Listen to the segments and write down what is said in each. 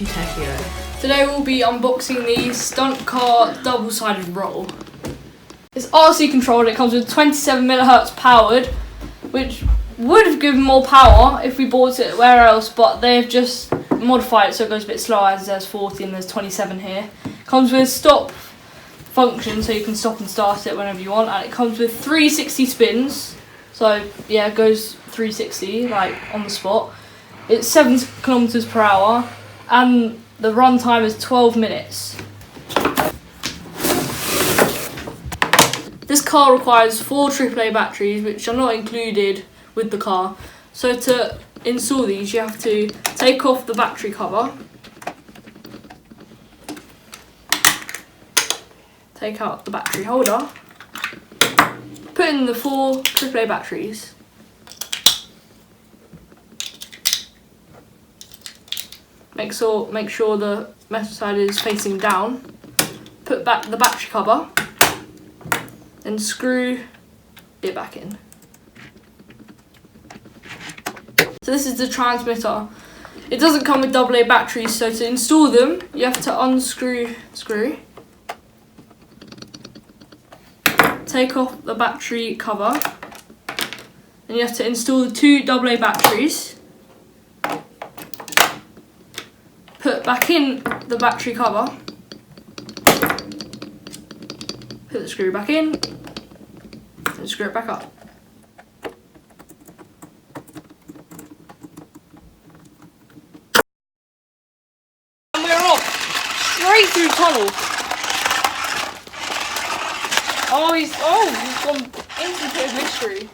too techy though. Today we'll be unboxing the Stunt car double-sided roll. It's RC controlled. It comes with 27 millihertz powered, which would have given more power if we bought it where else, but they've just modified it so it goes a bit slower, as there's 40 and there's 27 here. Comes with stop function, so you can stop and start it whenever you want, and it comes with 360 spins, so yeah, it goes 360 like on the spot. It's 7 kilometers per hour and the run time is 12 minutes. This car requires 4 AAA batteries, which are not included with the car. So to install these, you have to take off the battery cover, take out the battery holder, put in the 4 AAA batteries, make sure the metal side is facing down, put back the battery cover, and screw it back in. So this is the transmitter. It doesn't come with AA batteries, so to install them, you have to unscrew the screw, take off the battery cover, and you have to install the 2 AA batteries, put back in the battery cover, put the screw back in, and screw it back up. And we're off! Straight through the tunnel! He's gone into the pit of mystery.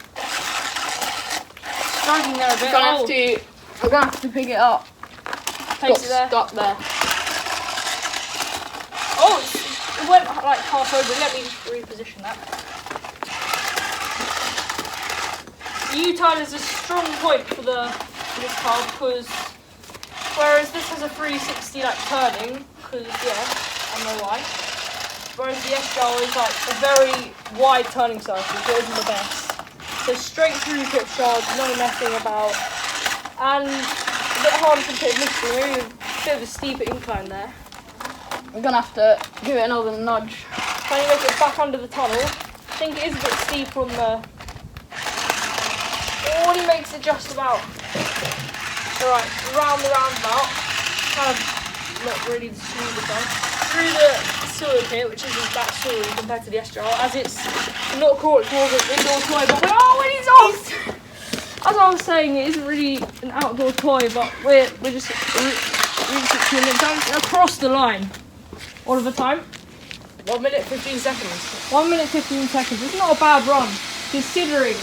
Dragging there a bit. We're gonna have to pick it up. Place it there. Stuck there. Oh, it went like half over. Let me just reposition that. U-turn is a strong point for this car, because whereas this has a 360 like turning, because yeah, I know why. Whereas the S-Gel is like a very wide turning circle, so it isn't the best. So straight through pit charge, no messing about, and a bit harder to pit mystery, maybe a bit of a steeper incline there. We're gonna have to give it another nudge. Trying to make it back under the tunnel. I think it is a bit steeper on the... Oh, he makes it just about. Alright, round the roundabout. Kind of not really the smoothest one. Through the sewer pit, which isn't that sewer compared to the S-Gel, as it's not cool, it's more of an indoor toy, but when he's off! As I was saying, it isn't really an outdoor toy, but we're just across the line. All of the time? 1 minute 15 seconds. 1 minute 15 seconds. It's not a bad run, considering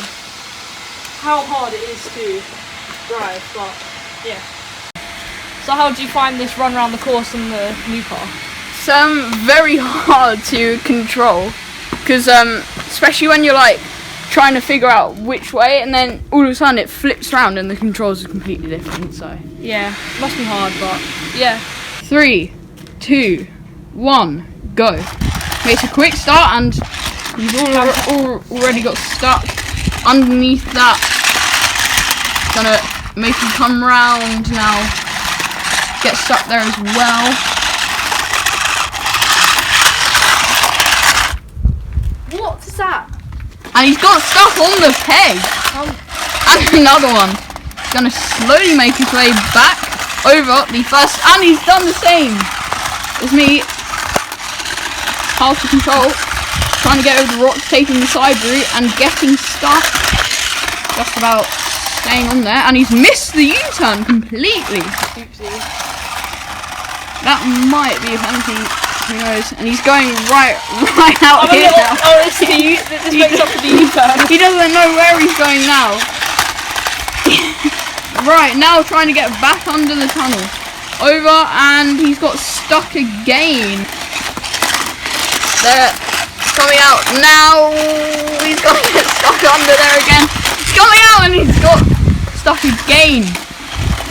how hard it is to drive, but yeah. So how do you find this run around the course in the new car? It's very hard to control, because especially when you're like trying to figure out which way, and then all of a sudden it flips around and the controls are completely different. So yeah, must be hard, but yeah. 3, 2, 1, go. Makes a quick start, and you've already got stuck underneath that. Gonna make him come round now. Get stuck there as well. What is that? And he's got stuck on the peg. And another one. He's gonna slowly make his way back over the first, and he's done the same as me. Hard to control. Trying to get over the rocks, taking the side route and getting stuck. Just about staying on there, and he's missed the U-turn completely. Oopsie. That might be a penalty, who knows? And he's going right out here now. Oh, this makes up for the U-turn. He doesn't know where he's going now. Right, now trying to get back under the tunnel. Over, and he's got stuck again. There, coming out now. He's going to get stuck under there again. He's coming out, and he's got stuck again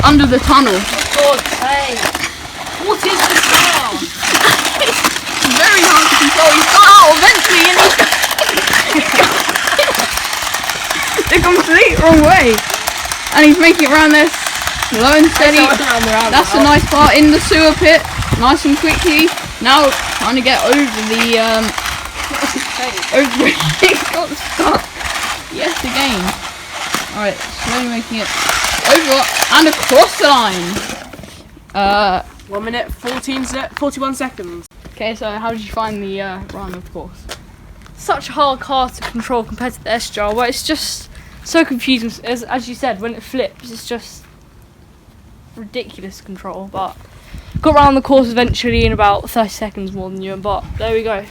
under the tunnel. For God's sake. What is this car? It's very hard to control. He's got out eventually, and he's the complete wrong way. And he's making it around there Slow and steady. That's the nice part in the sewer pit. Nice and quickly. Now trying to get over the over it got stuck. Yes, again. Alright, slowly making it over and across the line. 1 minute, 41 seconds. Okay, so how did you find the run, of course? Such a hard car to control compared to the S-Jar, where it's just so confusing. As you said, when it flips, it's just ridiculous control. But got around the course eventually in about 30 seconds more than you, but there we go.